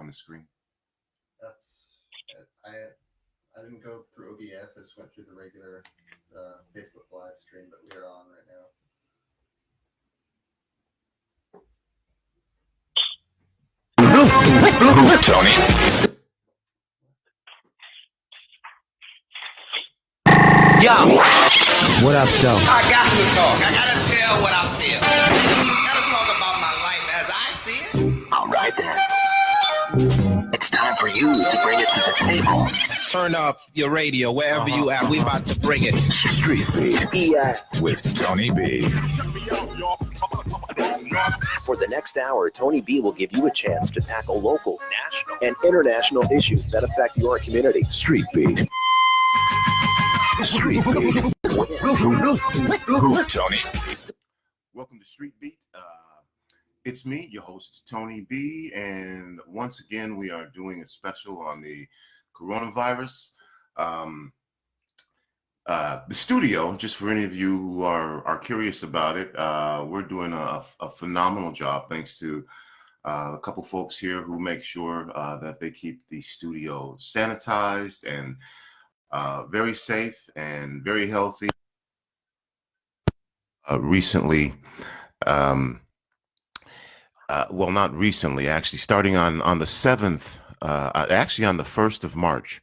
on the screen? I didn't go through OBS. I just went through the regular Facebook live stream that we are on right now. Tony. Yo. What up, though? I got to talk. I got to tell what I feel. I got to talk about my life as I see it. All right, then. It's time for you to bring it to the table. Turn up your radio wherever you at. We about to bring it. Street Beat. Yeah. With Tony B. For the next hour, Tony B will give you a chance to tackle local, national, and international issues that affect your community. Street Beat. Street Beat. Tony. Welcome to Street Beat. It's me, your host, Tony B. And once again, we are doing a special on the coronavirus. The studio, just for any of you who are curious about it, we're doing a phenomenal job thanks to a couple folks here who make sure that they keep the studio sanitized and very safe and very healthy. Recently, well, not recently, actually, starting on the 7th, actually on the 1st of March,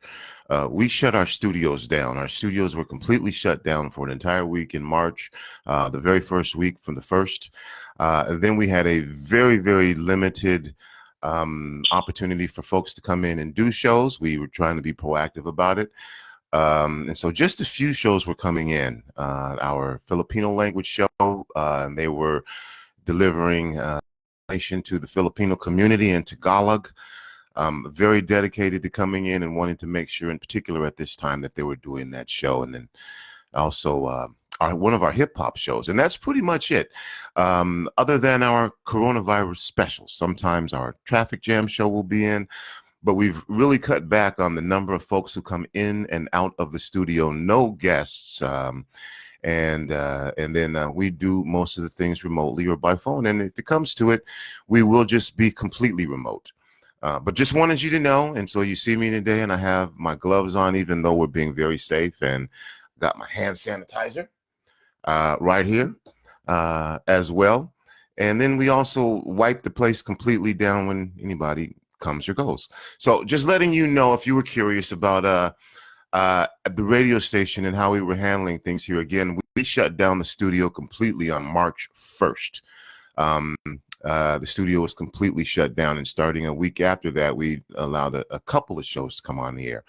we shut our studios down. Our studios were completely shut down for an entire week in March, the very first week from the 1st. And then we had a very, very limited opportunity for folks to come in and do shows. We were trying to be proactive about it. And so just a few shows were coming in. Our Filipino language show, and they were delivering to the Filipino community in Tagalog. Very dedicated to coming in and wanting to make sure, in particular at this time, that they were doing that show. And then also one of our hip hop shows. And that's pretty much it. Other than our coronavirus specials, sometimes our traffic jam show will be in, but we've really cut back on the number of folks who come in and out of the studio, no guests. And then we do most of the things remotely or by phone. And if it comes to it, we will just be completely remote. But just wanted you to know. And so you see me today and I have my gloves on, even though we're being very safe, and got my hand sanitizer right here as well. And then we also wipe the place completely down when anybody comes or goes. So just letting you know, if you were curious about the radio station and how we were handling things here. Again, we shut down the studio completely on March 1st. The studio was completely shut down, and starting a week after that, we allowed a couple of shows to come on the air.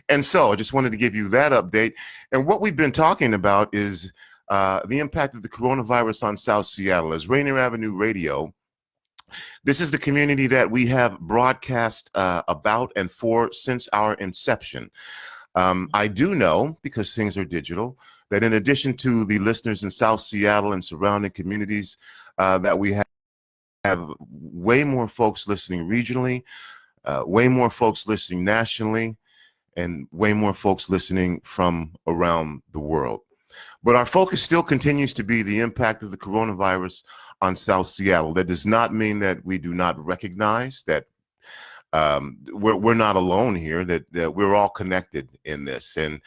And so I just wanted to give you that update. And what we've been talking about is the impact of the coronavirus on South Seattle. As Rainier Avenue Radio, this is the community that we have broadcast about and for since our inception. I do know, because things are digital, that in addition to the listeners in South Seattle and surrounding communities, that we have way more folks listening regionally, way more folks listening nationally, and way more folks listening from around the world. But our focus still continues to be the impact of the coronavirus on South Seattle. That does not mean that we do not recognize that we're not alone here, that we're all connected in this. And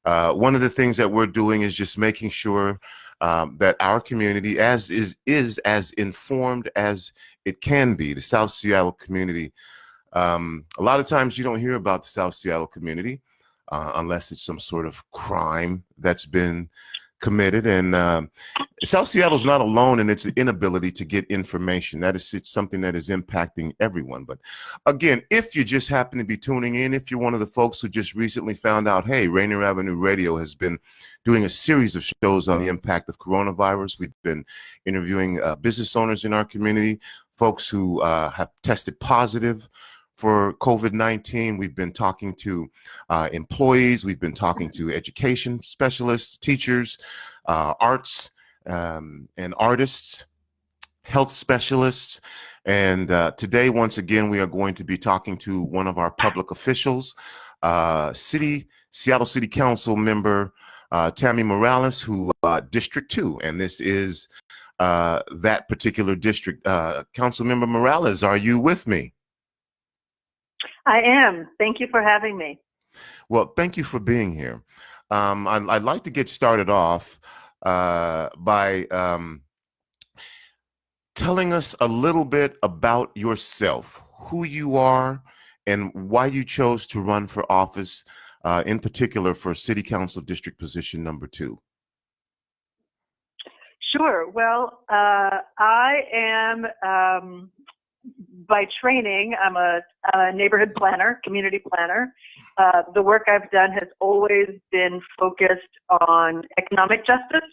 one of the things that we're doing is just making sure that our community is as informed as it can be. The South Seattle community. A lot of times you don't hear about the South Seattle community unless it's some sort of crime that's been committed. And South Seattle is not alone in its inability to get information. It's something that is impacting everyone. But again, if you just happen to be tuning in, if you're one of the folks who just recently found out, hey, Rainier Avenue Radio has been doing a series of shows on the impact of coronavirus. We've been interviewing business owners in our community, folks who have tested positive for COVID-19. We've been talking to employees. We've been talking to education specialists, teachers, arts and artists, health specialists. And today, once again, we are going to be talking to one of our public officials, Seattle City Council member Tammy Morales, who District 2. And this is that particular district. Councilmember Morales, are you with me? I am. Thank you for having me. Well, thank you for being here. I'd like to get started off by telling us a little bit about yourself, who you are, and why you chose to run for office, in particular for City Council District Position number 2. Sure. Well, I am, by training, I'm a neighborhood planner, community planner. The work I've done has always been focused on economic justice.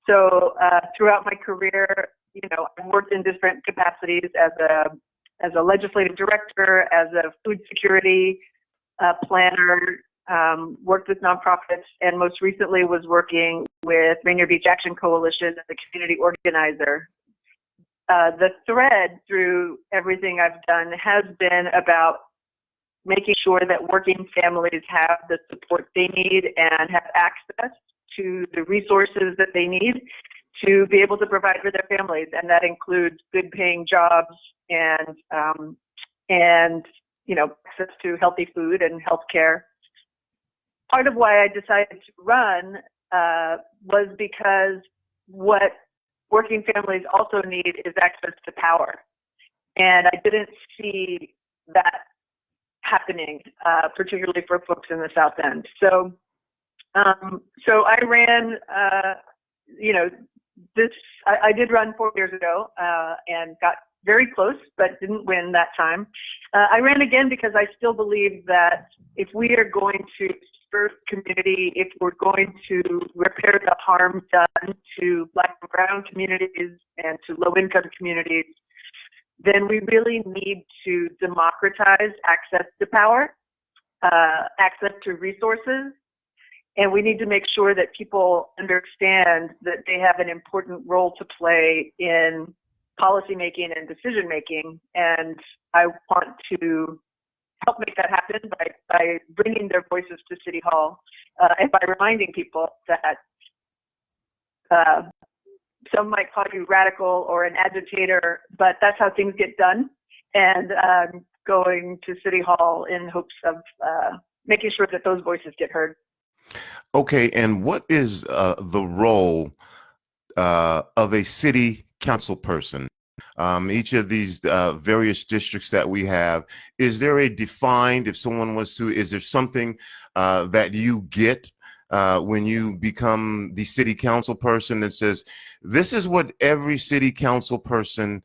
So throughout my career, I've worked in different capacities as a legislative director, as a food security planner, worked with nonprofits, and most recently was working with Rainier Beach Action Coalition as a community organizer. The thread through everything I've done has been about making sure that working families have the support they need and have access to the resources that they need to be able to provide for their families, and that includes good paying jobs and access to healthy food and health care. Part of why I decided to run was because what working families also need is access to power, and I didn't see that happening, particularly for folks in the South End. So I ran, I did run 4 years ago and got very close, but didn't win that time. I ran again because I still believe that if we are going to serve community, if we're going to repair the harm done to Black and Brown communities and to low-income communities, then we really need to democratize access to power, access to resources, and we need to make sure that people understand that they have an important role to play in policymaking and decision-making. And I want to help make that happen by bringing their voices to City Hall and by reminding people that some might call you radical or an agitator, but that's how things get done. And going to City Hall in hopes of making sure that those voices get heard. Okay, and what is the role of a city council person? Each of these various districts that we have, is there a defined, if someone was to, is there something that you get when you become the city council person that says, this is what every city council person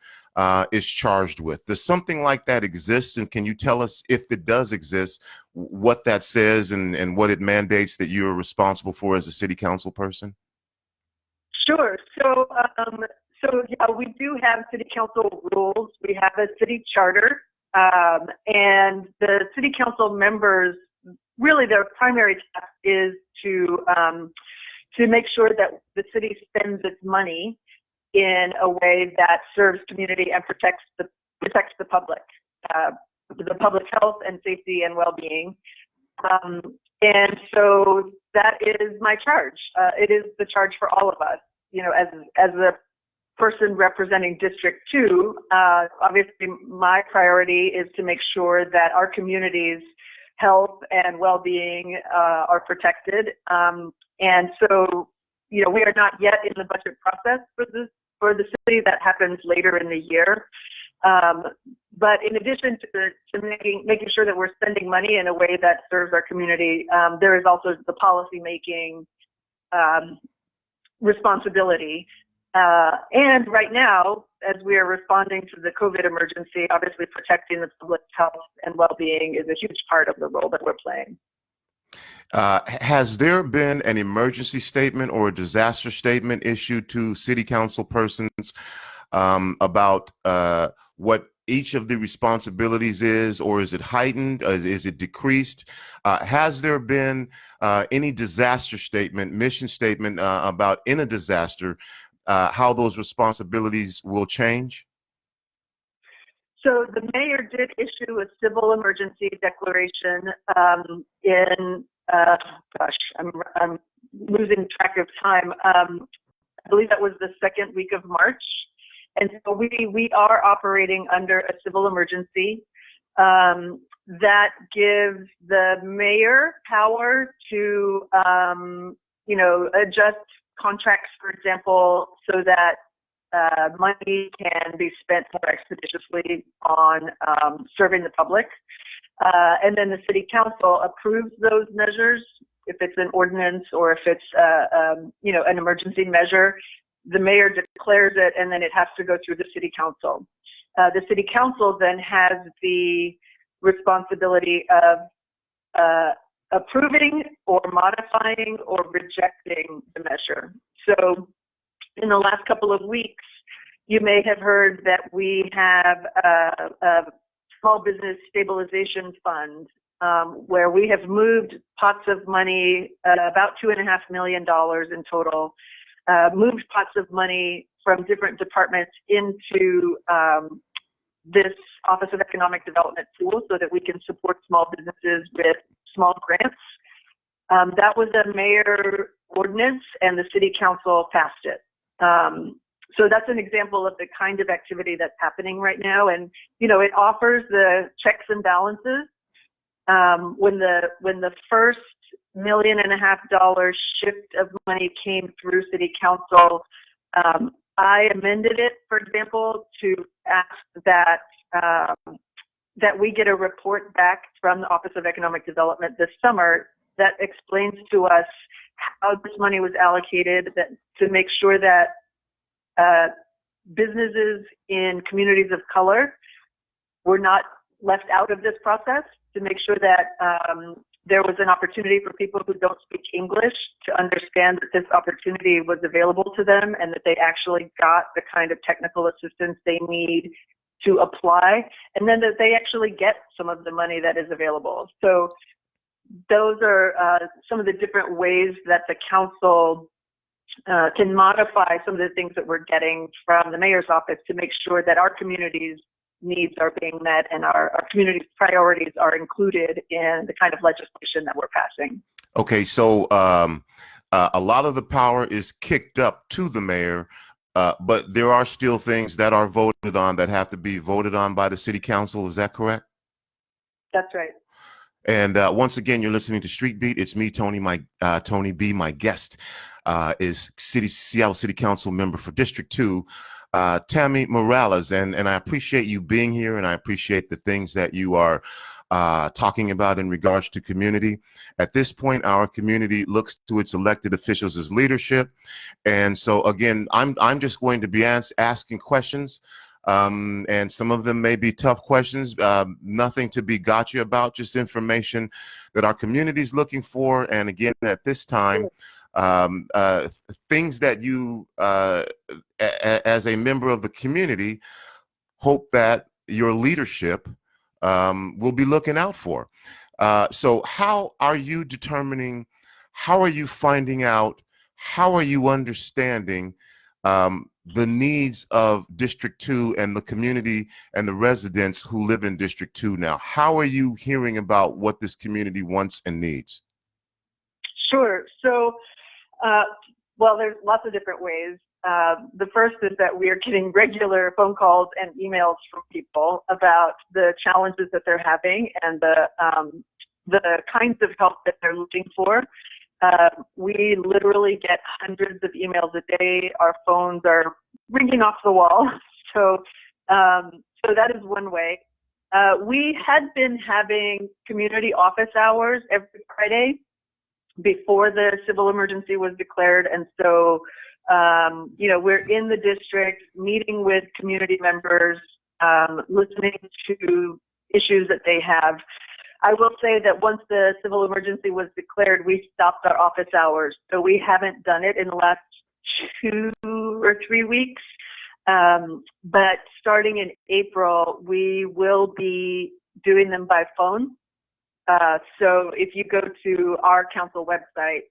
is charged with? Does something like that exist? And can you tell us, if it does exist, what that says and what it mandates that you're responsible for as a city council person? Sure. So yeah, we do have city council rules. We have a city charter, and the city council members, really their primary task is to make sure that the city spends its money in a way that serves community and protects the public health and safety and well-being. And so that is my charge. It is the charge for all of us. As a person representing District 2, obviously my priority is to make sure that our community's health and well-being are protected. And so, we are not yet in the budget process for the city. That happens later in the year. But in addition to making sure that we're spending money in a way that serves our community, there is also the policy making responsibility. And right now, as we are responding to the COVID emergency, obviously protecting the public's health and well-being is a huge part of the role that we're playing. Has there been an emergency statement or a disaster statement issued to city council persons about what each of the responsibilities is, or is it heightened? Is it decreased? Has there been any disaster statement, mission statement about in a disaster, how those responsibilities will change? So the mayor did issue a civil emergency declaration in, I'm losing track of time. I believe that was the second week of March. And so we are operating under a civil emergency. that gives the mayor power to, adjust contracts, for example, so that money can be spent more expeditiously on serving the public. And then the city council approves those measures. If it's an ordinance or if it's, an emergency measure, the mayor declares it, and then it has to go through the city council. The city council then has the responsibility of approving or modifying or rejecting the measure. So in the last couple of weeks, you may have heard that we have a small business stabilization fund where we have moved pots of money, about $2.5 million in total, moved pots of money from different departments into this Office of Economic Development tool so that we can support small businesses with small grants. That was a mayor ordinance, and the city council passed it. So that's an example of the kind of activity that's happening right now. And, it offers the checks and balances. When the first $1.5 million shift of money came through city council, I amended it, for example, to ask that that we get a report back from the Office of Economic Development this summer that explains to us how this money was allocated, that to make sure that businesses in communities of color were not left out of this process, to make sure that there was an opportunity for people who don't speak English to understand that this opportunity was available to them and that they actually got the kind of technical assistance they need to apply, and then that they actually get some of the money that is available. So those are some of the different ways that the council can modify some of the things that we're getting from the mayor's office to make sure that our community's needs are being met and our community's priorities are included in the kind of legislation that we're passing. Okay, so a lot of the power is kicked up to the mayor, but there are still things that are voted on that have to be voted on by the city council. Is that correct? That's right. And once again, you're listening to Street Beat. It's me, Tony B. My guest is Seattle City Council member for District 2, Tammy Morales. And I appreciate you being here, and I appreciate the things that you are talking about in regards to community. At this point, our community looks to its elected officials as leadership. And so, again, I'm just going to be asking questions. And some of them may be tough questions, nothing to be gotcha about, just information that our community is looking for. And again, at this time, things that you, as a member of the community, hope that your leadership will be looking out for. So how are you determining, how are you finding out, how are you understanding the needs of District 2 and the community and the residents who live in District 2 now? How are you hearing about what this community wants and needs? Sure. So, well, there's lots of different ways. The first is that we are getting regular phone calls and emails from people about the challenges that they're having and the kinds of help that they're looking for. We literally get hundreds of emails a day. Our phones are ringing off the wall. So that is one way. We had been having community office hours every Friday before the civil emergency was declared. And so, we're in the district meeting with community members, listening to issues that they have. I will say that once the civil emergency was declared, we stopped our office hours. So we haven't done it in the last 2 or 3 weeks. But starting in April, we will be doing them by phone. So if you go to our council website,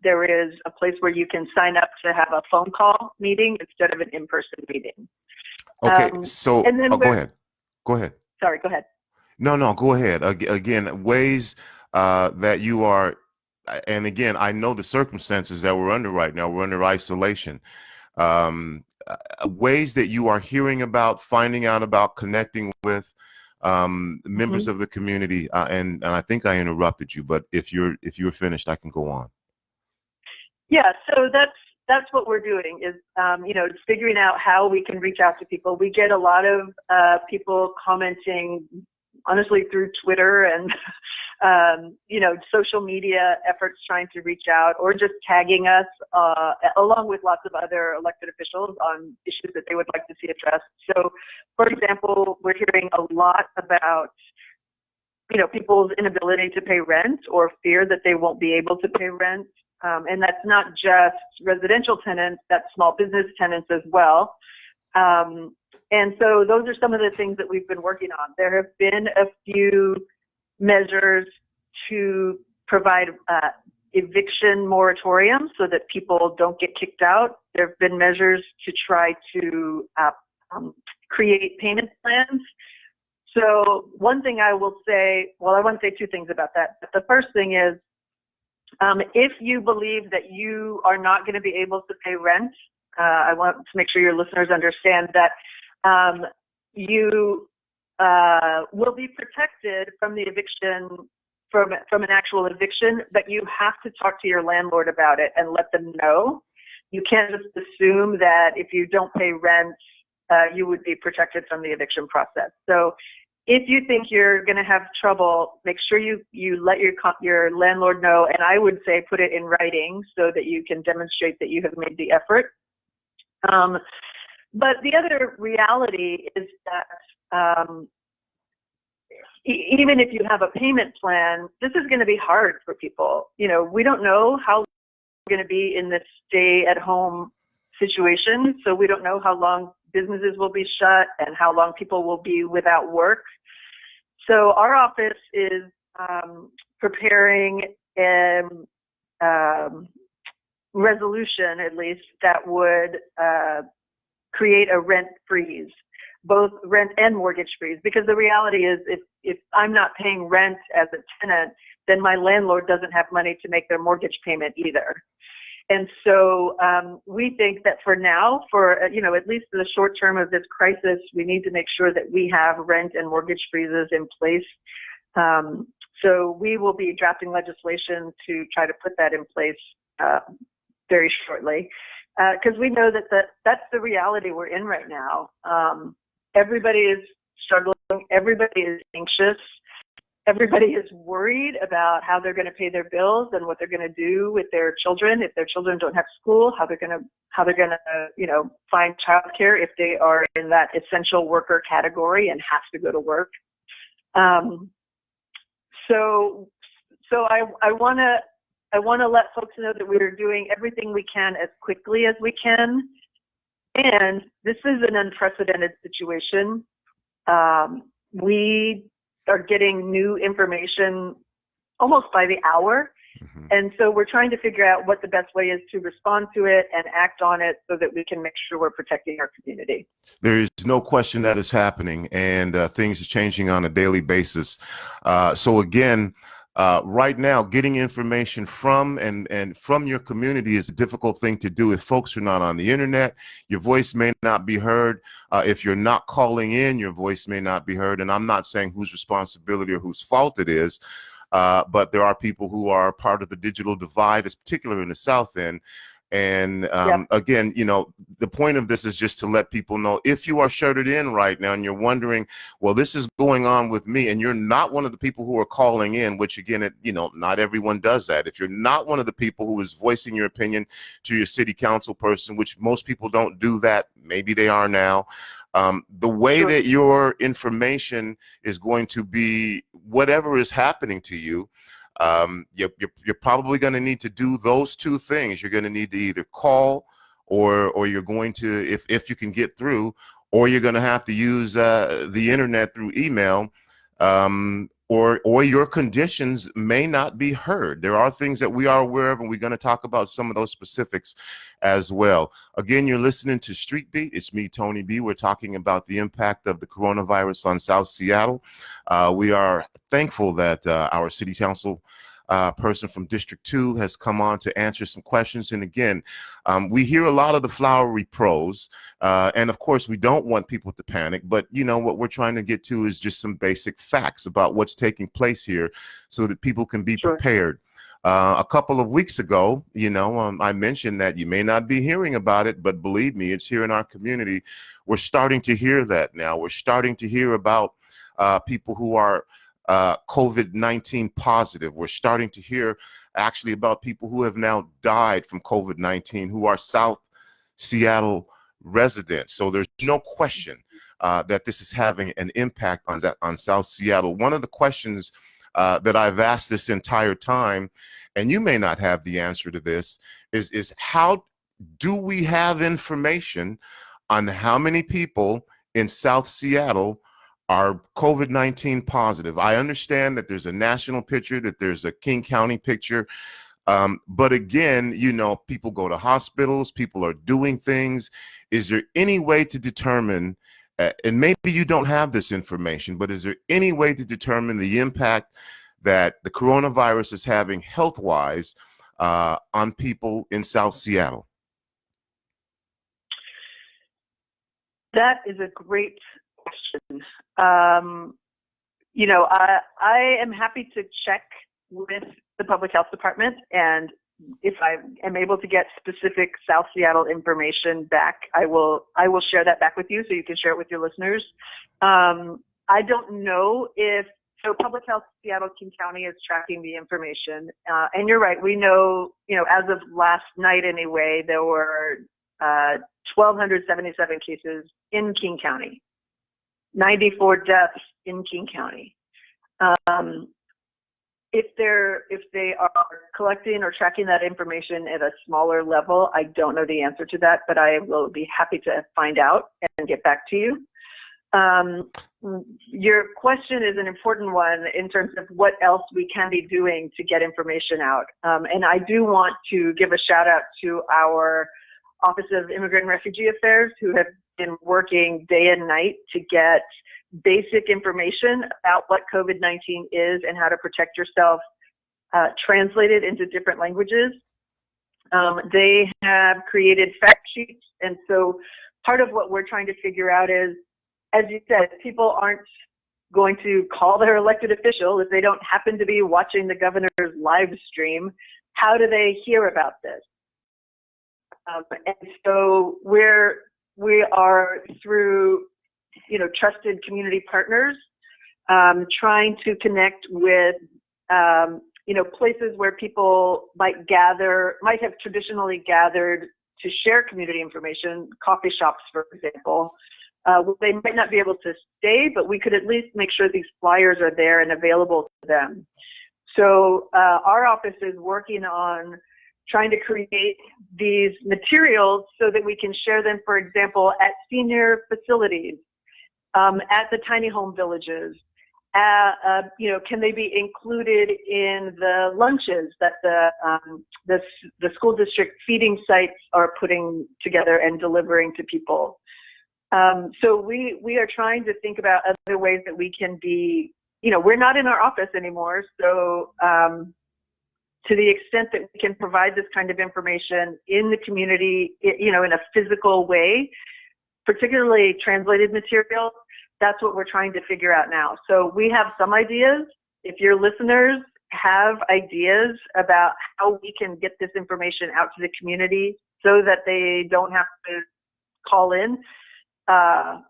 there is a place where you can sign up to have a phone call meeting instead of an in-person meeting. Okay, so and then go ahead. Go ahead. Sorry, go ahead. No, go ahead. Again, ways that you are, and again, I know the circumstances that we're under right now. We're under isolation. Ways that you are hearing about, finding out about, connecting with members of the community, and I think I interrupted you, but if you're finished, I can go on. Yeah, so that's what we're doing is, figuring out how we can reach out to people. We get a lot of people commenting, honestly, through Twitter and, social media efforts trying to reach out, or just tagging us, along with lots of other elected officials on issues that they would like to see addressed. So, for example, we're hearing a lot about, people's inability to pay rent or fear that they won't be able to pay rent. And that's not just residential tenants, that's small business tenants as well. And so those are some of the things that we've been working on. There have been a few measures to provide eviction moratorium so that people don't get kicked out. There have been measures to try to create payment plans. So one thing I will say, well, I want to say two things about that. But the first thing is, if you believe that you are not going to be able to pay rent, I want to make sure your listeners understand that you will be protected from the eviction, from an actual eviction, but you have to talk to your landlord about it and let them know. You can't just assume that if you don't pay rent, you would be protected from the eviction process. So if you think you're going to have trouble, make sure you let your landlord know, and I would say put it in writing so that you can demonstrate that you have made the effort. But the other reality is that even if you have a payment plan, this is going to be hard for people. We don't know how we're going to be in this stay-at-home situation, so we don't know how long businesses will be shut and how long people will be without work. So our office is preparing a resolution, at least, that would create a rent freeze, both rent and mortgage freeze, because the reality is if I'm not paying rent as a tenant, then my landlord doesn't have money to make their mortgage payment either. And so we think that for now, for at least for the short term of this crisis, we need to make sure that we have rent and mortgage freezes in place. So we will be drafting legislation to try to put that in place very shortly, because we know that that's the reality we're in right now. Everybody is struggling. Everybody is anxious. Everybody is worried about how they're going to pay their bills and what they're going to do with their children if their children don't have school. How they're going to find childcare if they are in that essential worker category and have to go to work. So I want to let folks know that we're doing everything we can as quickly as we can, and this is an unprecedented situation. We are getting new information almost by the hour. Mm-hmm. And so we're trying to figure out what the best way is to respond to it and act on it so that we can make sure we're protecting our community. There is no question that is happening, and things are changing on a daily basis. So again, right now, getting information from and from your community is a difficult thing to do. If folks are not on the internet, your voice may not be heard. If you're not calling in, your voice may not be heard. And I'm not saying whose responsibility or whose fault it is, but there are people who are part of the digital divide, particularly in the South End. And again, the point of this is just to let people know, if you are shuttered in right now and you're wondering, well, this is going on with me, and you're not one of the people who are calling in, which again, not everyone does that. If you're not one of the people who is voicing your opinion to your city council person, which most people don't do that, maybe they are now, the way that your information is going to be, whatever is happening to you, you're probably going to need to do those two things. You're going to need to either call, or you're going to, if you can get through, or you're going to have to use the internet through email, or your conditions may not be heard. There are things that we are aware of, and we're going to talk about some of those specifics as well. Again, you're listening to Street Beat. It's me, Tony B. We're talking about the impact of the coronavirus on South Seattle. We are thankful that our city council person from District 2 has come on to answer some questions. And again, we hear a lot of the flowery prose, and of course we don't want people to panic, but you know what we're trying to get to is just some basic facts about what's taking place here so that people can be prepared. A couple of weeks ago, you know, I mentioned that you may not be hearing about it, but believe me, it's here in our community. We're starting to hear that now. We're starting to hear about people who are COVID-19 positive. We're starting to hear actually about people who have now died from COVID-19 who are South Seattle residents. So there's no question that this is having an impact on South Seattle. One of the questions that I've asked this entire time, and you may not have the answer to this, is how do we have information on how many people in South Seattle are COVID-19 positive? I understand that there's a national picture, that there's a King County picture. But again, you know, people go to hospitals, people are doing things. Is there any way to determine, and maybe you don't have this information, but is there any way to determine the impact that the coronavirus is having health-wise on people in South Seattle? That is a great question. You know, I am happy to check with the Public Health Department, and if I am able to get specific South Seattle information back, I will share that back with you so you can share it with your listeners. I don't know if, so Public Health Seattle King County is tracking the information, and you're right. We know, you know, as of last night anyway, there were 1,277 cases in King County, 94 deaths in King County. If they are collecting or tracking that information at a smaller level, I don't know the answer to that, but I will be happy to find out and get back to you. Your question is an important one in terms of what else we can be doing to get information out. And I do want to give a shout out to our Office of Immigrant and Refugee Affairs, who have been working day and night to get basic information about what COVID-19 is and how to protect yourself, translated into different languages. They have created fact sheets. And so part of what we're trying to figure out is, as you said, people aren't going to call their elected official if they don't happen to be watching the governor's live stream. How do they hear about this? And so we are through, you know, trusted community partners, trying to connect with, you know, places where people might have traditionally gathered to share community information, coffee shops, for example. They might not be able to stay, but we could at least make sure these flyers are there and available to them. So our office is working on trying to create these materials so that we can share them, for example, at senior facilities, at the tiny home villages. You know, can they be included in the lunches that the school district feeding sites are putting together and delivering to people? So we are trying to think about other ways that we can be, you know, we're not in our office anymore. So to the extent that we can provide this kind of information in the community, you know, in a physical way, particularly translated materials, that's what we're trying to figure out now. So we have some ideas. If your listeners have ideas about how we can get this information out to the community so that they don't have to call in, I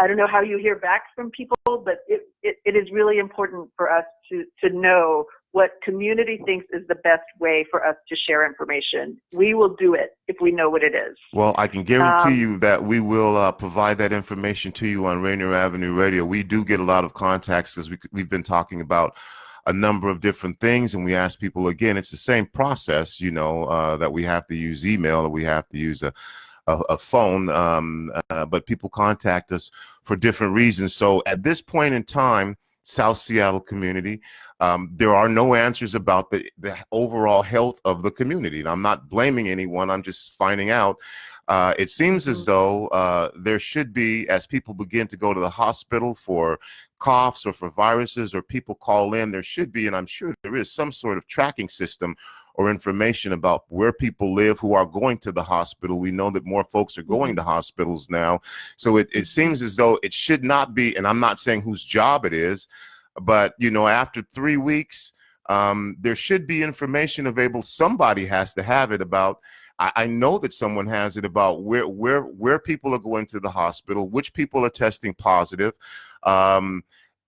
don't know how you hear back from people, but it is really important for us to know what community thinks is the best way for us to share information. We will do it if we know what it is. Well, I can guarantee you that we will provide that information to you on Rainier Avenue Radio. We do get a lot of contacts because we've been talking about a number of different things, and we ask people, again, it's the same process, you know, that we have to use email, or we have to use a phone, but people contact us for different reasons. So at this point in time, South Seattle community, there are no answers about the overall health of the community. And I'm not blaming anyone. I'm just finding out It seems as though there should be, as people begin to go to the hospital for coughs or for viruses, or people call in, there should be, and I'm sure there is, some sort of tracking system or information about where people live who are going to the hospital. We know that more folks are going to hospitals now. So it seems as though it should not be, and I'm not saying whose job it is, but, you know, after 3 weeks, there should be information available. Somebody has to have it about, I know that someone has it about where people are going to the hospital, which people are testing positive, and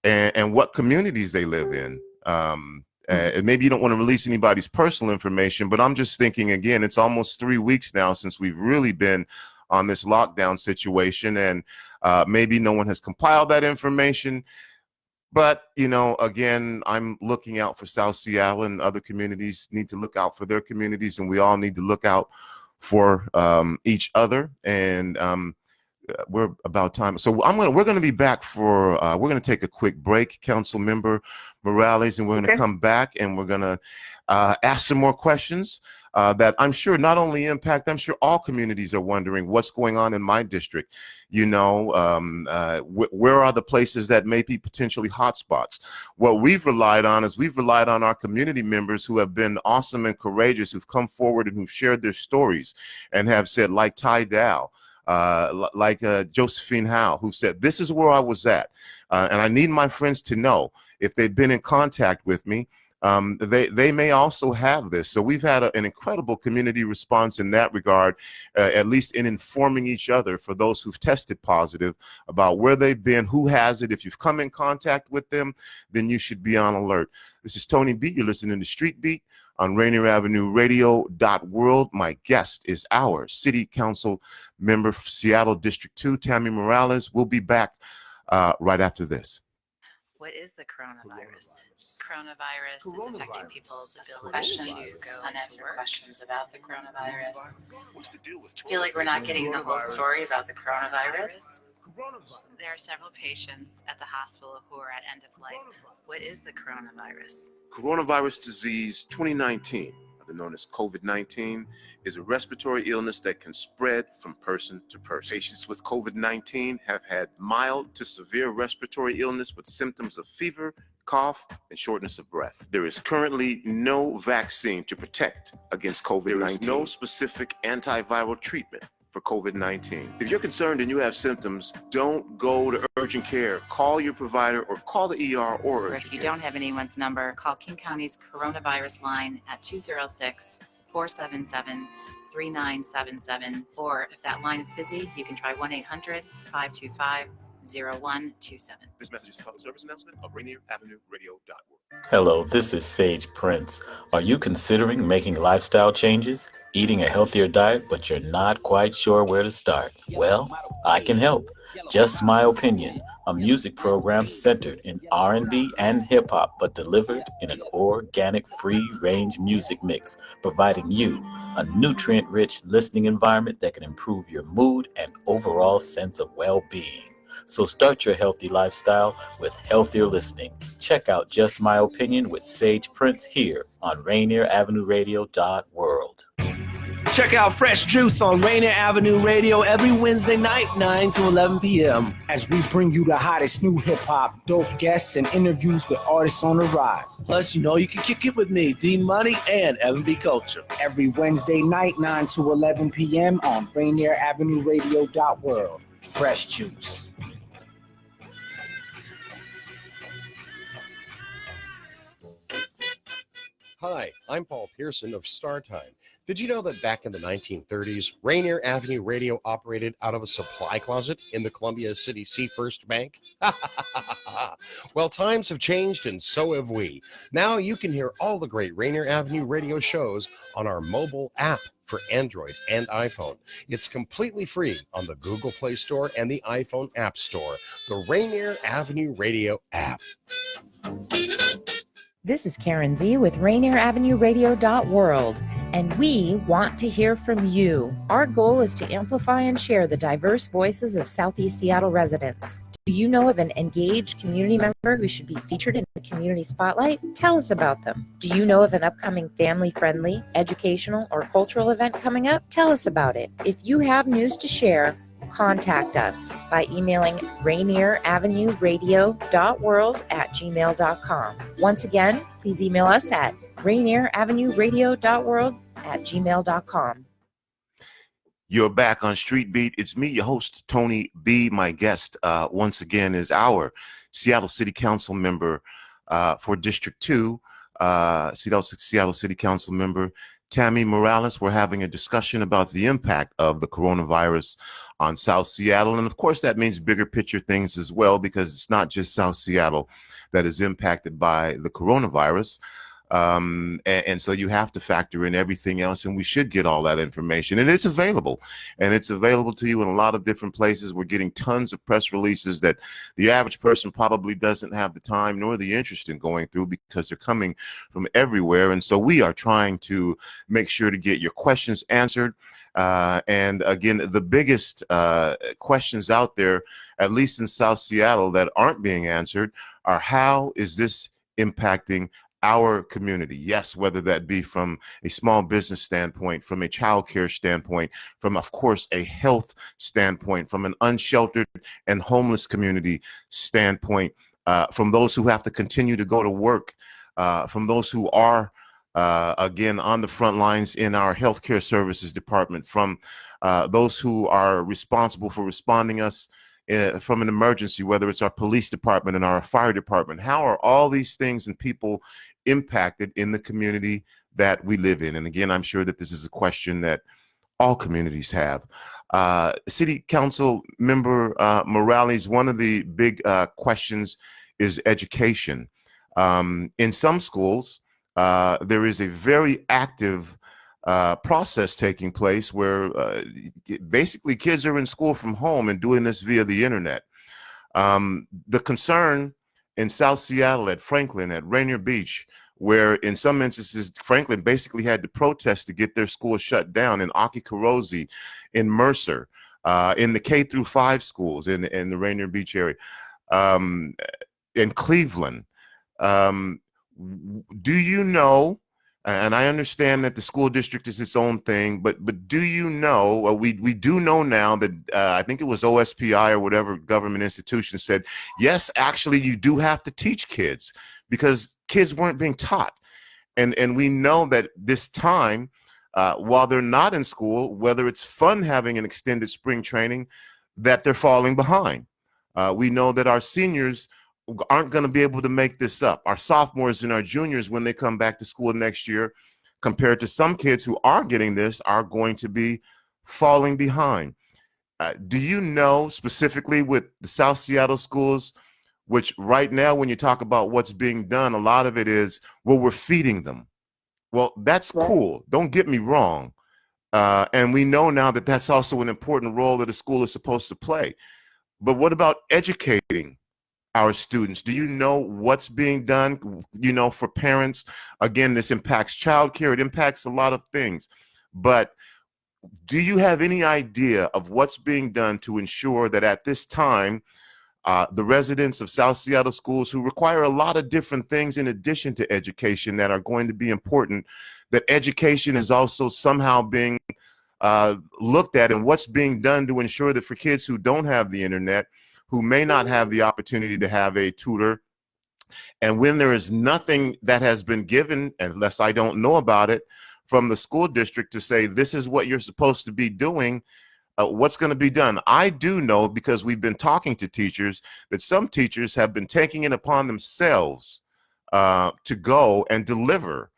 what communities they live in. And maybe you don't want to release anybody's personal information, but I'm just thinking, again, it's almost 3 weeks now since we've really been on this lockdown situation, and maybe no one has compiled that information. But, you know, again, I'm looking out for South Seattle, and other communities need to look out for their communities, and we all need to look out for each other. And we're about time. So we're going to be back for, we're going to take a quick break, Councilmember Morales, and we're going to come back, and we're going to ask some more questions that I'm sure not only impact, I'm sure all communities are wondering what's going on in my district. You know, where are the places that may be potentially hotspots? What we've relied on is we've relied on our community members who have been awesome and courageous, who've come forward and who've shared their stories and have said, like Ty Dow, like Josephine Howe, who said, this is where I was at. And I need my friends to know, if they've been in contact with me, they may also have this. So we've had an incredible community response in that regard, at least in informing each other, for those who've tested positive, about where they've been, who has it. If you've come in contact with them, then you should be on alert. This is Tony B. You're listening to Street Beat on Rainier Avenue Radio.world. My guest is our City Council member, Seattle District 2, Tammy Morales. We'll be back right after this. What is the coronavirus? Coronavirus is affecting people's ability to go unanswered questions about the coronavirus. I feel like we're not getting the whole story about the coronavirus. There are several patients at the hospital who are at end of life. What is the coronavirus? Coronavirus disease 2019, known as COVID-19, is a respiratory illness that can spread from person to person. Patients with COVID-19 have had mild to severe respiratory illness with symptoms of fever, cough, and shortness of breath. There is currently no vaccine to protect against COVID-19. There is no specific antiviral treatment for COVID-19. If you're concerned and you have symptoms, don't go to urgent care. Call your provider or call the ER or urgent care. If you don't have anyone's number, call King County's coronavirus line at 206-477-3977. Or if that line is busy, you can try 1-800-525-0127. This message is a public service announcement of Rainier Avenue Radio.org. Hello, this is Sage Prince. Are you considering making lifestyle changes, eating a healthier diet, but you're not quite sure where to start? Well, I can help. Just My Opinion, a music program centered in R&B and hip-hop, but delivered in an organic, free-range music mix, providing you a nutrient-rich listening environment that can improve your mood and overall sense of well-being. So start your healthy lifestyle with healthier listening. Check out Just My Opinion with Sage Prince here on Rainier Avenue Radio.world. Check out Fresh Juice on Rainier Avenue Radio every Wednesday night, 9 to 11 p.m. as we bring you the hottest new hip-hop, dope guests, and interviews with artists on the rise. Plus, you know you can kick it with me, D Money, and Evan B. Culture. Every Wednesday night, 9 to 11 p.m. on Rainier Avenue Radio.world. Fresh Juice. Hi, I'm Paul Pearson of StarTime. Did you know that back in the 1930s, Rainier Avenue Radio operated out of a supply closet in the Columbia City Seafirst Bank? Well, times have changed and so have we. Now you can hear all the great Rainier Avenue Radio shows on our mobile app for Android and iPhone. It's completely free on the Google Play Store and the iPhone App Store. The Rainier Avenue Radio app. This is Karen Z with Rainier Avenue Radio.world, and we want to hear from you. Our goal is to amplify and share the diverse voices of Southeast Seattle residents. Do you know of an engaged community member who should be featured in the community spotlight? Tell us about them. Do you know of an upcoming family-friendly, educational, or cultural event coming up? Tell us about it. If you have news to share, contact us by emailing rainieravenueradio.world@gmail.com. Once again, please email us at rainieravenueradio.world@gmail.com. You're back on Street Beat. It's me, your host, Tony B. My guest, once again, is our Seattle City Council member for District 2, Seattle City Council member Tammy Morales. We're having a discussion about the impact of the coronavirus on South Seattle. And of course, that means bigger picture things as well, because it's not just South Seattle that is impacted by the coronavirus. And so you have to factor in everything else, and we should get all that information, and it's available to you in a lot of different places. We're getting tons of press releases that the average person probably doesn't have the time nor the interest in going through, because they're coming from everywhere. And so we are trying to make sure to get your questions answered. And again, the biggest questions out there, at least in South Seattle, that aren't being answered are, how is this impacting our community? Yes, whether that be from a small business standpoint, from a childcare standpoint, from, of course, a health standpoint, from an unsheltered and homeless community standpoint, from those who have to continue to go to work, from those who are again on the front lines in our healthcare services department, from those who are responsible for responding us from an emergency, whether it's our police department and our fire department. How are all these things and people impacted in the community that we live in? And again, I'm sure that this is a question that all communities have. City Council member Morales, one of the big questions is education. In some schools, there is a very active process taking place where basically kids are in school from home and doing this via the internet. The concern in South Seattle, at Franklin, at Rainier Beach, where in some instances Franklin basically had to protest to get their school shut down, in Aki-Karosi, in Mercer, in the K-5 schools in the Rainier Beach area, in Cleveland. Do you know, and I understand that the school district is its own thing, but do you know, we do know now that I think it was OSPI or whatever government institution said, yes, actually you do have to teach kids, because kids weren't being taught. And we know that this time, while they're not in school, whether it's fun having an extended spring training, that they're falling behind. We know that our seniors aren't going to be able to make this up. Our sophomores and our juniors, when they come back to school next year, compared to some kids who are getting this, are going to be falling behind. Do you know specifically with the South Seattle schools, which right now, when you talk about what's being done, a lot of it is, well, we're feeding them. Well, that's cool. Don't get me wrong. And we know now that that's also an important role that a school is supposed to play. But what about educating our students? Do you know what's being done, for parents? Again, this impacts childcare. It impacts a lot of things. But do you have any idea of what's being done to ensure that at this time, the residents of South Seattle schools, who require a lot of different things in addition to education that are going to be important, that education is also somehow being looked at, and what's being done to ensure that for kids who don't have the internet, who may not have the opportunity to have a tutor, and when there is nothing that has been given, unless I don't know about it, from the school district to say, this is what you're supposed to be doing, what's going to be done? I do know, because we've been talking to teachers, that some teachers have been taking it upon themselves to go and deliver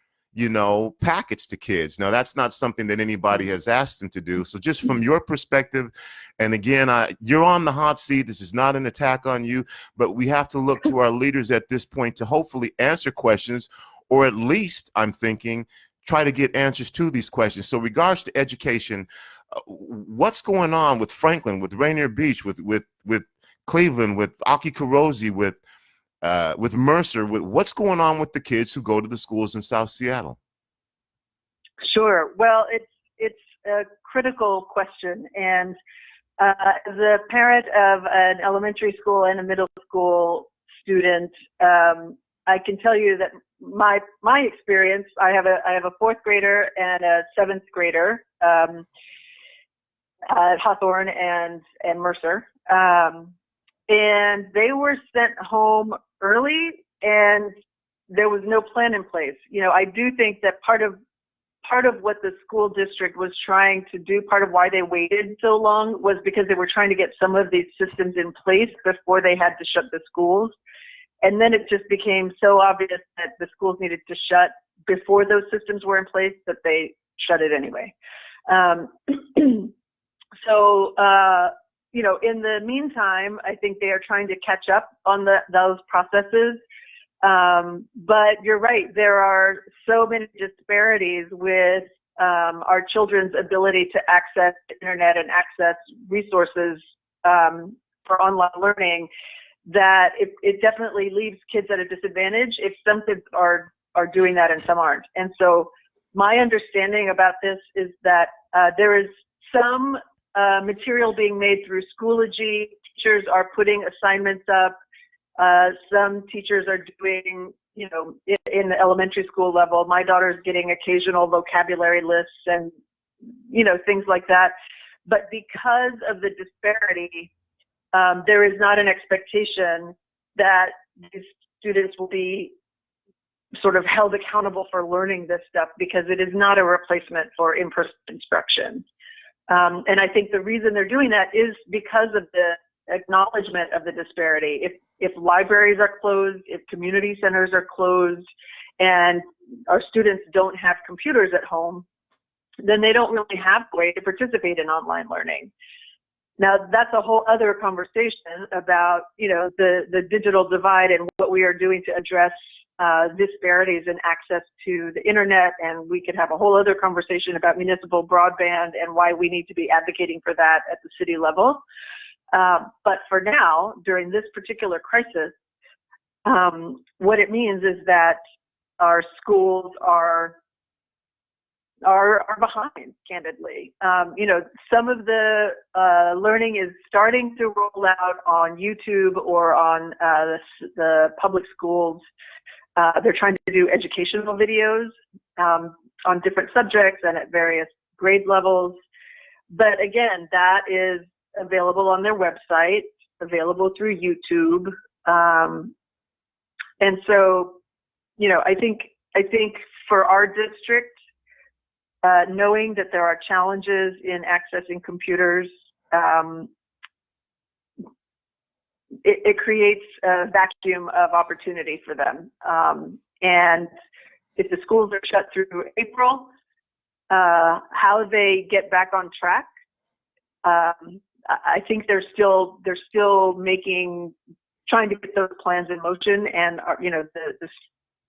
packets to kids. Now, that's not something that anybody has asked them to do. So just from your perspective, and again, you're on the hot seat. This is not an attack on you, but we have to look to our leaders at this point to hopefully answer questions, or at least, I'm thinking, try to get answers to these questions. So regards to education, what's going on with Franklin, with Rainier Beach, with Cleveland, with Aki-Karosi, with Mercer, what's going on with the kids who go to the schools in South Seattle? Sure. Well, it's a critical question, and As a parent of an elementary school and a middle school student, I can tell you that my experience, I have a fourth grader and a seventh grader at Hawthorne and Mercer, and they were sent home early, and there was no plan in place. You know, I do think that part of what the school district was trying to do, part of why they waited so long, was because they were trying to get some of these systems in place before they had to shut the schools. And then it just became so obvious that the schools needed to shut before those systems were in place that they shut it anyway. So, you know, in the meantime, I think they are trying to catch up on those processes. But you're right, there are so many disparities with our children's ability to access the internet and access resources for online learning, that it definitely leaves kids at a disadvantage if some kids are doing that and some aren't. And so my understanding about this is that there is some material being made through Schoology. Teachers are putting assignments up. Some teachers are doing, you know, in the elementary school level, my daughter's getting occasional vocabulary lists and, you know, things like that. But because of the disparity, there is not an expectation that these students will be sort of held accountable for learning this stuff, because it is not a replacement for in-person instruction. And I think the reason they're doing that is because of the acknowledgement of the disparity. If libraries are closed, if community centers are closed, and our students don't have computers at home, then they don't really have a way to participate in online learning. Now, that's a whole other conversation about, you know, the digital divide and what we are doing to address disparities in access to the internet, and we could have a whole other conversation about municipal broadband and why we need to be advocating for that at the city level. But for now, during this particular crisis, what it means is that our schools are behind, candidly. You know, some of the learning is starting to roll out on YouTube or on the public schools. They're trying to do educational videos on different subjects and at various grade levels. But again, that is available on their website, available through YouTube. And so, you know, I think for our district, knowing that there are challenges in accessing computers, it creates a vacuum of opportunity for them. And if the schools are shut through April, how they get back on track, I think they're still trying to get those plans in motion, and you know,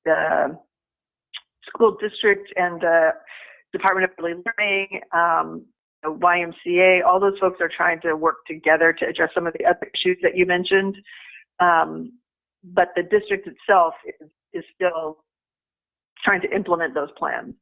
the school district and the Department of Early Learning, YMCA, all those folks are trying to work together to address some of the other issues that you mentioned. But the district itself is still trying to implement those plans.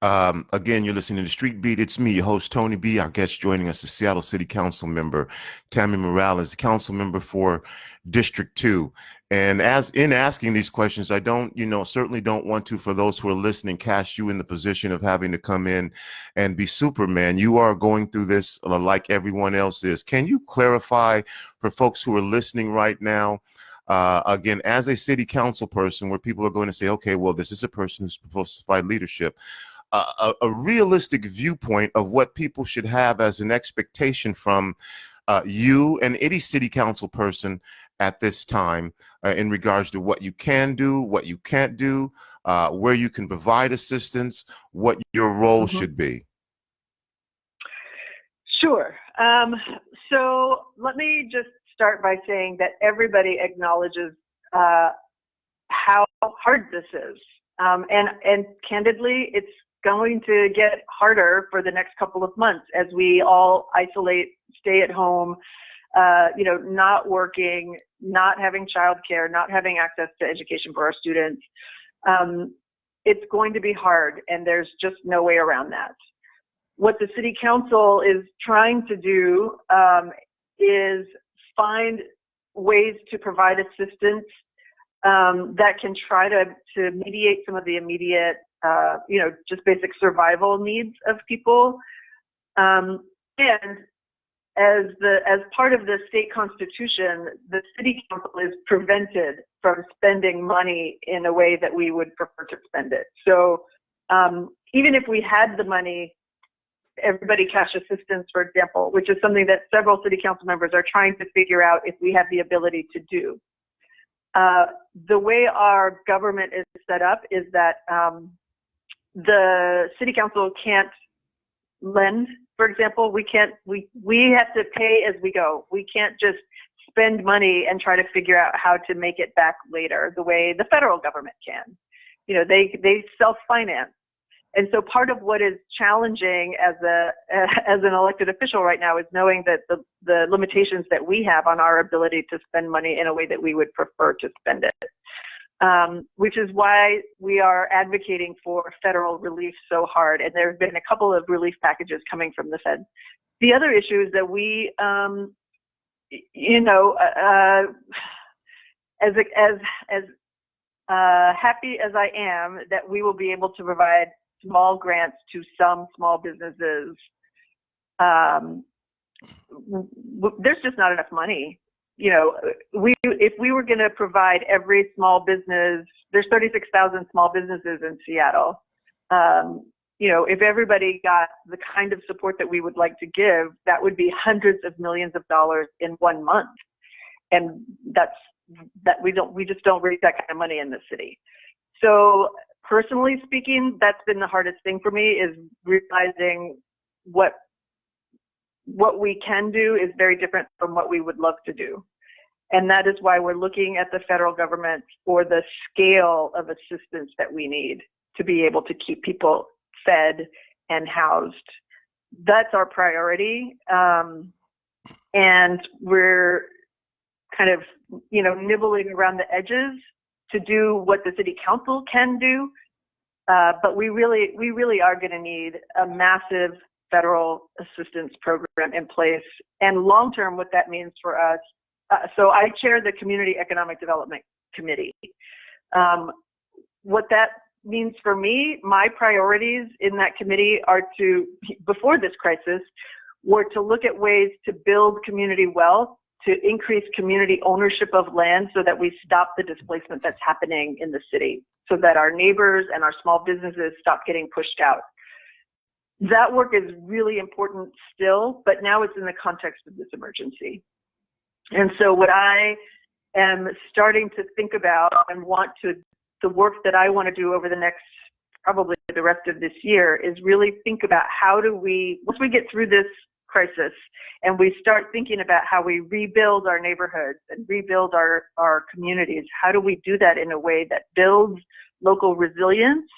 Again, you're listening to The Street Beat. It's me, your host, Tony B. Our guest joining us, the Seattle City Council member, Tammy Morales, the council member for District 2. And as in asking these questions, I certainly don't want to, for those who are listening, cast you in the position of having to come in and be Superman. You are going through this like everyone else is. Can you clarify for folks who are listening right now, again, as a city council person, where people are going to say, okay, well, this is a person who's supposed to provide leadership, a realistic viewpoint of what people should have as an expectation from you and any city council person at this time in regards to what you can do, what you can't do, where you can provide assistance, what your role should be. Sure. So let me just start by saying that everybody acknowledges how hard this is. And candidly, it's going to get harder for the next couple of months as we all isolate, stay at home, not working, not having childcare, not having access to education for our students. It's going to be hard, and there's just no way around that. what the city council is trying to do is find ways to provide assistance that can try to mediate some of the immediate, just basic survival needs of people. And as part of the state constitution, the city council is prevented from spending money in a way that we would prefer to spend it. So even if we had the money, everybody cash assistance, for example, which is something that several city council members are trying to figure out if we have the ability to do. The way our government is set up is that the city council can't lend, for example. We have to pay as we go. We can't just spend money and try to figure out how to make it back later the way the federal government can. They self-finance. And so part of what is challenging as an elected official right now is knowing that the limitations that we have on our ability to spend money in a way that we would prefer to spend it, which is why we are advocating for federal relief so hard. And there have been a couple of relief packages coming from the Fed. The other issue is that we, as happy as I am that we will be able to provide small grants to some small businesses, there's just not enough money. If we were going to provide every small business, there's 36,000 small businesses in Seattle. If everybody got the kind of support that we would like to give, that would be hundreds of millions of dollars in 1 month. And we just don't raise that kind of money in the city. So personally speaking, that's been the hardest thing for me, is realizing what we can do is very different from what we would love to do. And that is why we're looking at the federal government for the scale of assistance that we need to be able to keep people fed and housed. That's our priority. And we're kind of, nibbling around the edges to do what the city council can do. But we really are going to need a massive federal assistance program in place. And long-term, what that means for us, so I chair the Community Economic Development Committee. What that means for me, my priorities in that committee are before this crisis, were to look at ways to build community wealth, to increase community ownership of land so that we stop the displacement that's happening in the city, so that our neighbors and our small businesses stop getting pushed out. That work is really important still, but now it's in the context of this emergency. And so what I am starting to think about and the work that I want to do over the next, probably the rest of this year, is really think about how do we, once we get through this crisis and we start thinking about how we rebuild our neighborhoods and rebuild our communities, how do we do that in a way that builds local resilience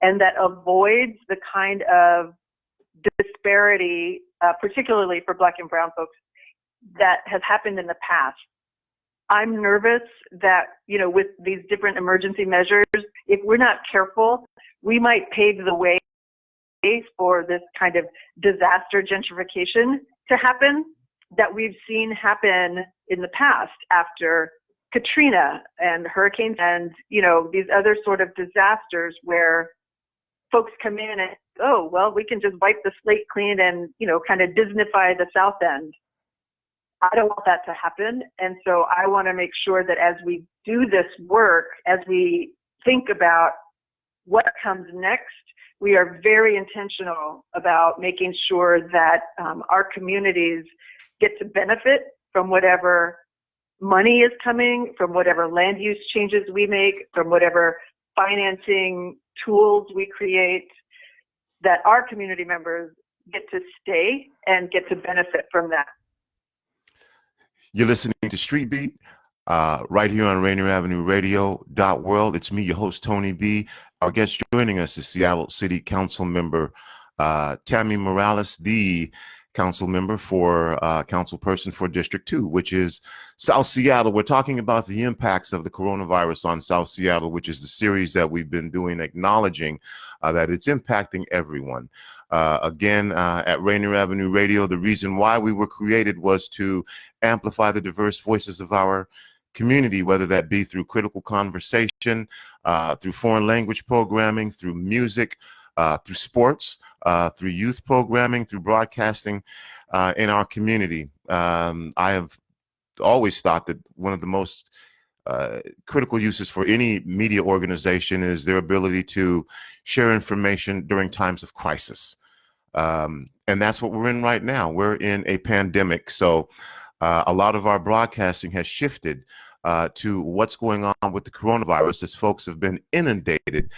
and that avoids the kind of disparity, particularly for Black and Brown folks, that has happened in the past. I'm nervous that, with these different emergency measures, if we're not careful, we might pave the way for this kind of disaster gentrification to happen that we've seen happen in the past after Katrina and hurricanes and, these other sort of disasters where folks come in and, oh, well, we can just wipe the slate clean and, kind of Disneyfy the South End. I don't want that to happen. And so I want to make sure that as we do this work, as we think about what comes next, we are very intentional about making sure that our communities get to benefit from whatever money is coming, from whatever land use changes we make, from whatever financing tools we create, that our community members get to stay and get to benefit from that. You're listening to Street Beat right here on Rainier Avenue Radio .world. It's me, your host, Tony B. Our guest joining us is Seattle City Council member Tammy Morales, the council member for councilperson for District 2, which is South Seattle. We're talking about the impacts of the coronavirus on South Seattle, which is the series that we've been doing, acknowledging that it's impacting everyone. Again, at Rainier Avenue Radio, the reason why we were created was to amplify the diverse voices of our community, whether that be through critical conversation, through foreign language programming, through music, through sports, through youth programming, through broadcasting in our community. I have always thought that one of the most critical uses for any media organization is their ability to share information during times of crisis. And that's what we're in right now. We're in a pandemic. So a lot of our broadcasting has shifted to what's going on with the coronavirus, as folks have been inundated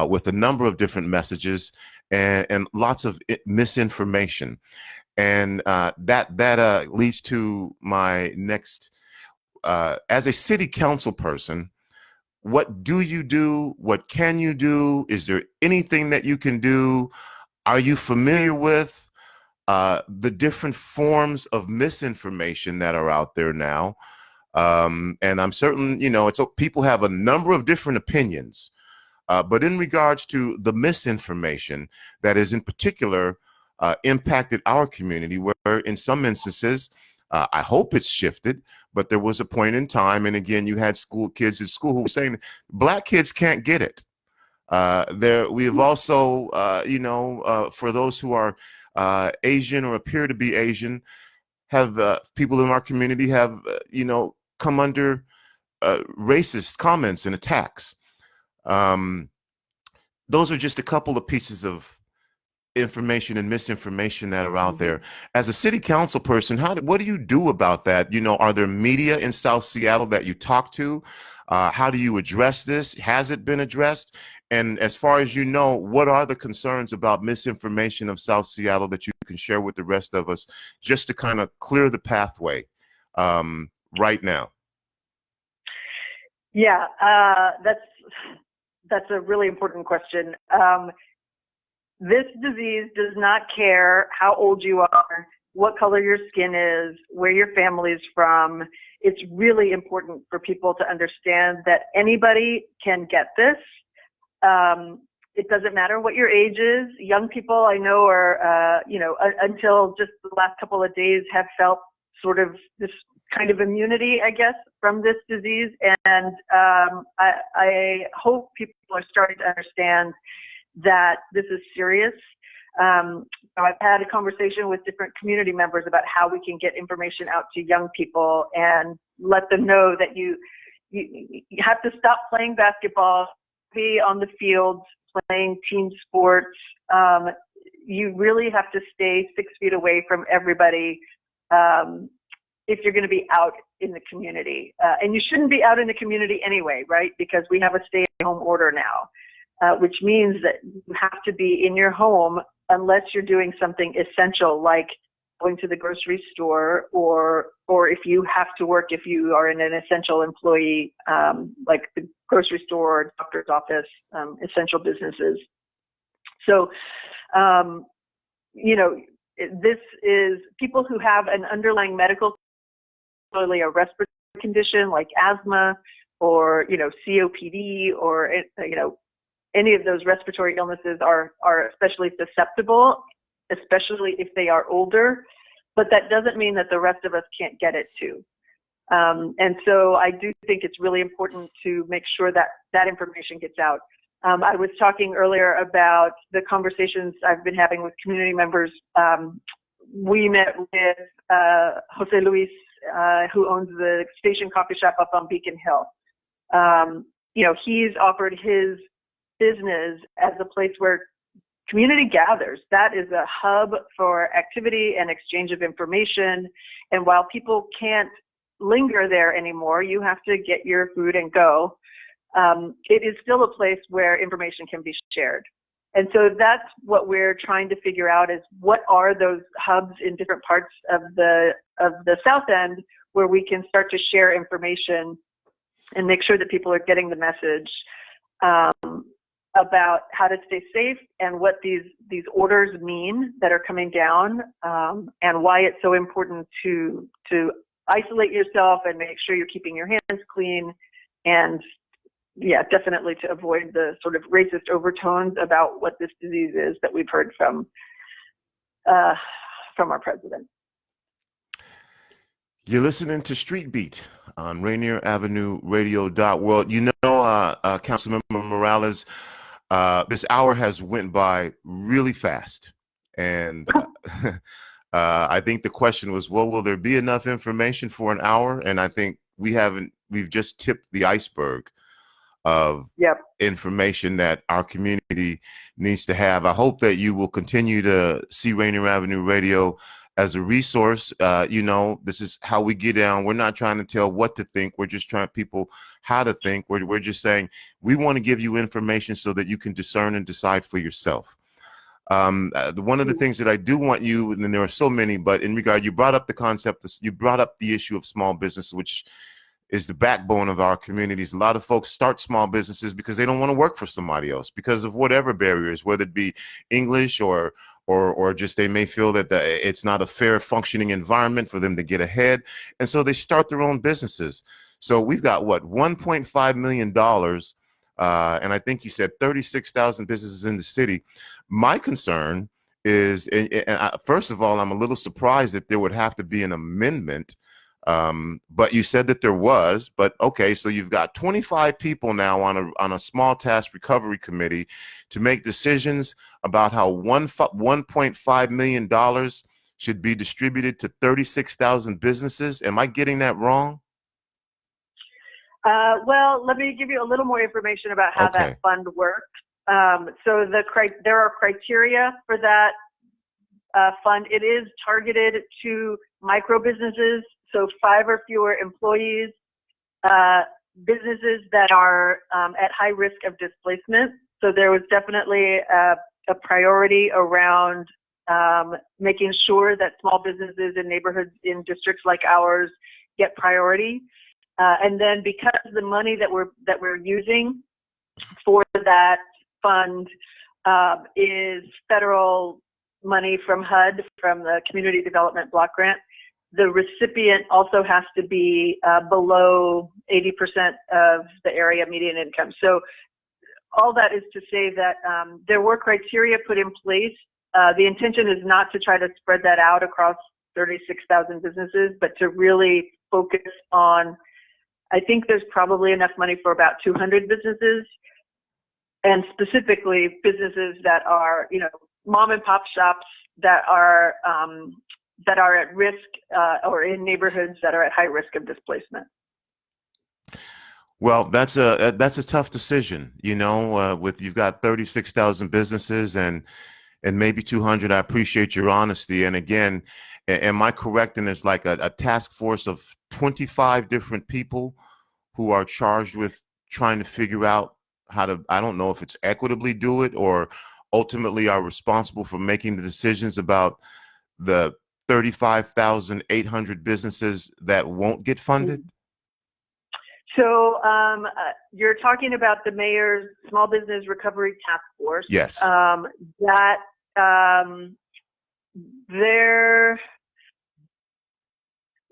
with a number of different messages and lots of misinformation. And that leads to my next, as a city council person, what do you do? What can you do? Is there anything that you can do? Are you familiar with the different forms of misinformation that are out there now? And I'm certain, people have a number of different opinions, but in regards to the misinformation that is in particular impacted our community, where in some instances, I hope it's shifted, but there was a point in time, and again, you had kids at school who were saying Black kids can't get it. We have also, for those who are Asian or appear to be Asian, have people in our community have, come under racist comments and attacks. Those are just a couple of pieces of information and misinformation that are out there. As a city council person, what do you do about that? Are there media in South Seattle that you talk to? How do you address this? Has it been addressed? And as far as you know, what are the concerns about misinformation of South Seattle that you can share with the rest of us, just to kind of clear the pathway right now? Yeah, that's a really important question. This disease does not care how old you are, what color your skin is, where your family's from. It's really important for people to understand that anybody can get this. It doesn't matter what your age is. Young people I know are, until just the last couple of days have felt sort of this kind of immunity, I guess, from this disease. And I hope people are starting to understand that this is serious. I've had a conversation with different community members about how we can get information out to young people and let them know that you have to stop playing basketball, be on the field playing team sports. You really have to stay 6 feet away from everybody if you're going to be out in the community. And you shouldn't be out in the community anyway, right? Because we have a stay-at-home order now, which means that you have to be in your home unless you're doing something essential, like going to the grocery store, or if you have to work, if you are in an essential employee, like the grocery store, doctor's office, essential businesses. So, this is people who have an underlying medical, particularly a respiratory condition like asthma or, COPD or, any of those respiratory illnesses are especially susceptible, especially if they are older, but that doesn't mean that the rest of us can't get it too. And so I do think it's really important to make sure that that information gets out. I was talking earlier about the conversations I've been having with community members. We met with Jose Luis, who owns the Station Coffee Shop up on Beacon Hill. He's offered his business as a place where community gathers. That is a hub for activity and exchange of information. And while people can't linger there anymore, you have to get your food and go. It is still a place where information can be shared. And so that's what we're trying to figure out, is what are those hubs in different parts of the South End where we can start to share information and make sure that people are getting the message about how to stay safe and what these orders mean that are coming down, and why it's so important to isolate yourself and make sure you're keeping your hands clean, and yeah, definitely to avoid the sort of racist overtones about what this disease is that we've heard from our president. You're listening to Street Beat on Rainier Avenue Radio.world. You know, Councilmember Morales, this hour has went by really fast. And I think the question was, well, will there be enough information for an hour? And I think we've just tipped the iceberg of information that our community needs to have. I hope that you will continue to see Rainier Avenue Radio as a resource. You know, this is how we get down. We're not trying to tell what to think. We're just trying people how to think. We're just saying we want to give you information so that you can discern and decide for yourself. One of the things that I do want you, and there are so many, but in regard, you brought up the concept, you brought up the issue of small business, which is the backbone of our communities. A lot of folks start small businesses because they don't want to work for somebody else because of whatever barriers, whether it be English or just they may feel that it's not a fair functioning environment for them to get ahead. And so they start their own businesses. So we've got what, $1.5 million. And I think you said 36,000 businesses in the city. My concern is, first of all, I'm a little surprised that there would have to be an amendment. But you said that there was, but okay, so you've got 25 people now on a small task recovery committee to make decisions about how $1.5 million should be distributed to 36,000 businesses. Am I getting that wrong? Well, let me give you a little more information about how that fund works. So there are criteria for that fund. It is targeted to micro businesses, so 5 or fewer employees, businesses that are at high risk of displacement. So there was definitely a priority around making sure that small businesses in neighborhoods in districts like ours get priority. And then because the money that we're using for that fund is federal money from HUD, from the Community Development Block Grant, the recipient also has to be below 80% of the area median income. So all that is to say that there were criteria put in place. The intention is not to try to spread that out across 36,000 businesses, but to really focus on, I think there's probably enough money for about 200 businesses, and specifically businesses that are, you know, mom and pop shops that are at risk or in neighborhoods that are at high risk of displacement. Well, that's a tough decision, you know, with you've got 36,000 businesses and maybe 200. I appreciate your honesty. And again, am I correct in this, like a task force of 25 different people who are charged with trying to figure out how to, I don't know if it's equitably do it, or ultimately are responsible for making the decisions about the 35,800 businesses that won't get funded? So you're talking about the mayor's Small Business Recovery Task Force. Yes.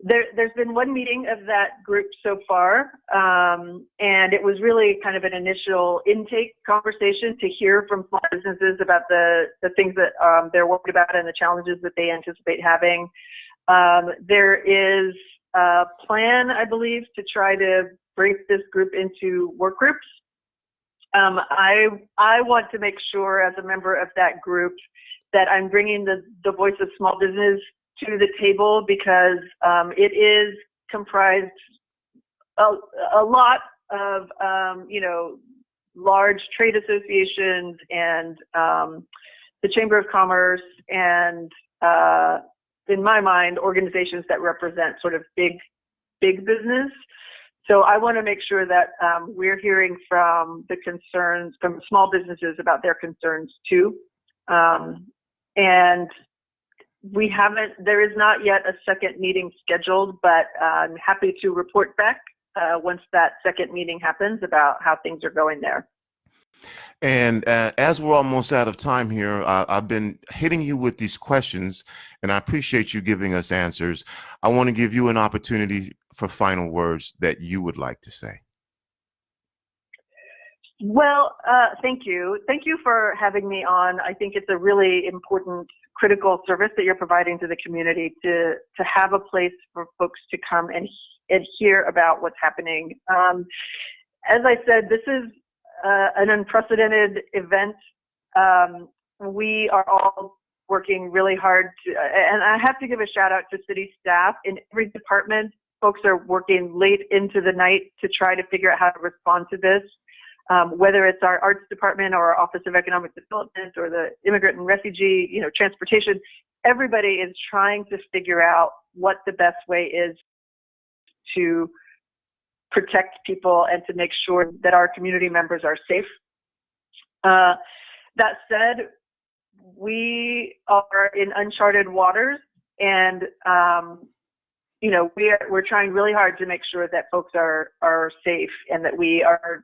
There's been one meeting of that group so far, and it was really kind of an initial intake conversation to hear from small businesses about the things that they're worried about and the challenges that they anticipate having. There is a plan, I believe, to try to break this group into work groups. I want to make sure, as a member of that group, that I'm bringing the voice of small business to the table, because it is comprised a lot of large trade associations and the Chamber of Commerce and in my mind organizations that represent sort of big business. So I want to make sure that we're hearing from the concerns from small businesses about their concerns too. And there is not yet a second meeting scheduled, but I'm happy to report back once that second meeting happens about how things are going there. And as we're almost out of time here, I've been hitting you with these questions, and I appreciate you giving us answers. I want to give you an opportunity for final words that you would like to say. Well, thank you. Thank you for having me on. I think it's a really important, critical service that you're providing to the community to have a place for folks to come and hear about what's happening. As I said, this is an unprecedented event. We are all working really hard and I have to give a shout out to city staff in every department. Folks are working late into the night to try to figure out how to respond to this. Whether it's our arts department or our Office of Economic Development or the immigrant and refugee, transportation, everybody is trying to figure out what the best way is to protect people and to make sure that our community members are safe. That said, we are in uncharted waters, and we're trying really hard to make sure that folks are safe and that we are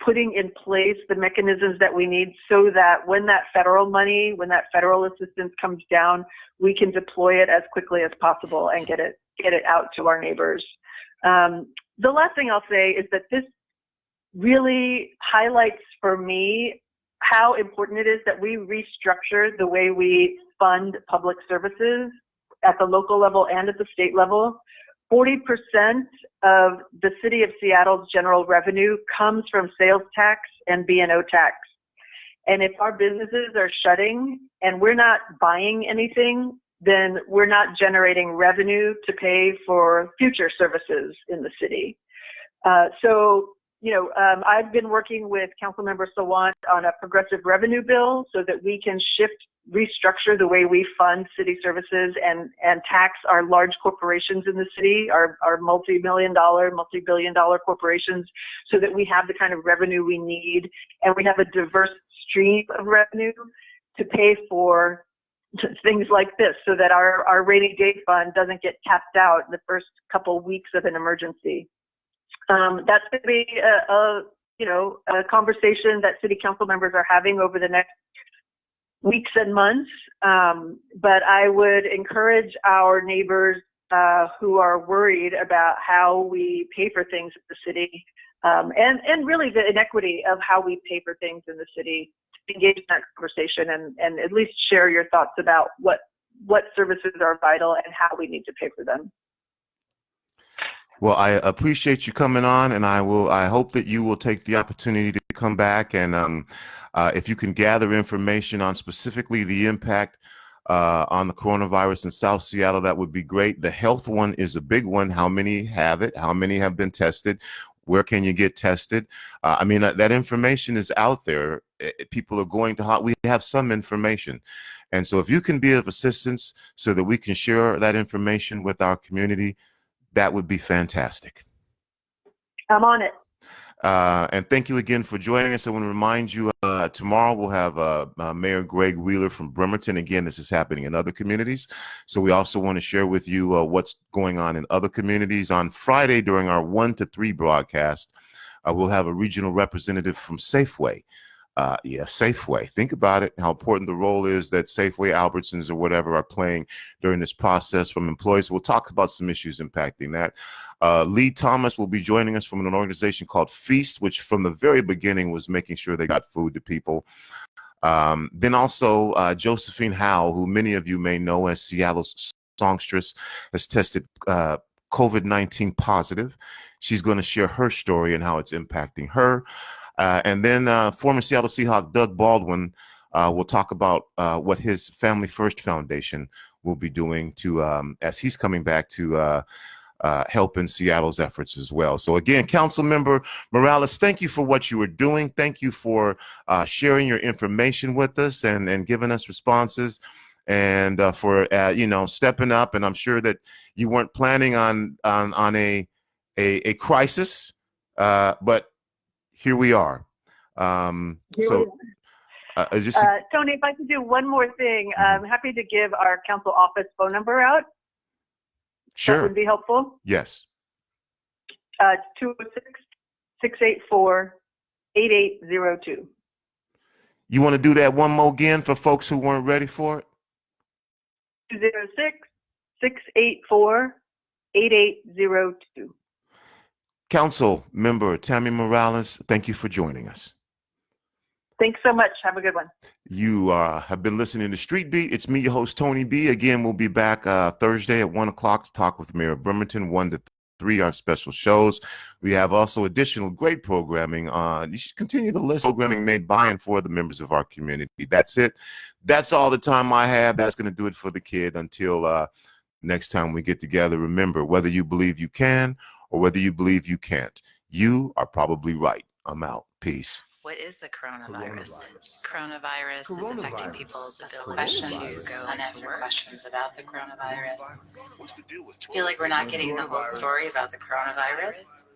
putting in place the mechanisms that we need so that when that federal money, when that federal assistance comes down, we can deploy it as quickly as possible and get it out to our neighbors. The last thing I'll say is that this really highlights for me how important it is that we restructure the way we fund public services at the local level and at the state level. 40% of the city of Seattle's general revenue comes from sales tax and B&O tax. And if our businesses are shutting and we're not buying anything, then we're not generating revenue to pay for future services in the city. I've been working with Councilmember Sawant on a progressive revenue bill so that we can restructure the way we fund city services and tax our large corporations in the city, our multi-billion dollar corporations, so that we have the kind of revenue we need and we have a diverse stream of revenue to pay for things like this, so that our rainy day fund doesn't get tapped out in the first couple weeks of an emergency. That's going to be a conversation that city council members are having over the next weeks and months. But I would encourage our neighbors who are worried about how we pay for things in the city, and really the inequity of how we pay for things in the city, to engage in that conversation and at least share your thoughts about what services are vital and how we need to pay for them. Well, I appreciate you coming on, and I hope that you will take the opportunity to come back and if you can gather information on specifically the impact on the coronavirus in South Seattle, that would be great. The health one is a big one. How many have it? How many have been tested? Where can you get tested? That information is out there. People are going to we have some information. And so if you can be of assistance so that we can share that information with our community, that would be fantastic. I'm on it. And thank you again for joining us. I want to remind you, tomorrow we'll have Mayor Greg Wheeler from Bremerton. Again, this is happening in other communities. So we also want to share with you what's going on in other communities. On Friday, during our 1 to 3 broadcast, we'll have a regional representative from Safeway. Safeway. Think about it, how important the role is that Safeway, Albertsons, or whatever are playing during this process from employees. We'll talk about some issues impacting that. Lee Thomas will be joining us from an organization called Feast, which from the very beginning was making sure they got food to people. Then also Josephine Howe, who many of you may know as Seattle's songstress, has tested COVID-19 positive. She's going to share her story and how it's impacting her. And then former Seattle Seahawk Doug Baldwin will talk about what his Family First Foundation will be doing to as he's coming back to help in Seattle's efforts as well. So again, Councilmember Morales, thank you for what you are doing. Thank you for sharing your information with us and giving us responses, and for stepping up. And I'm sure that you weren't planning on a crisis, but here we are. Tony, if I could do one more thing, I'm happy to give our council office phone number out. Sure. That would be helpful. Yes. 206-684-8255. 8802. You want to do that one more again for folks who weren't ready for it? 206-684-8802. Council member Tammy Morales, thank you for joining us. Thanks so much. Have a good one. You have been listening to Street Beat. It's me, your host, Tony B. Again, we'll be back Thursday at 1 o'clock to talk with Mayor Bremerton, 1 to 3, our special shows. We have also additional great programming. You should continue to listen to programming made by and for the members of our community. That's it. That's all the time I have. That's going to do it for the kid. Until next time we get together, remember, whether you believe you can or whether you believe you can't, you are probably right. I'm out. Peace. What is the coronavirus? Coronavirus is affecting people's ability to go unanswered questions about the coronavirus. Feel like we're not getting the whole story about the coronavirus?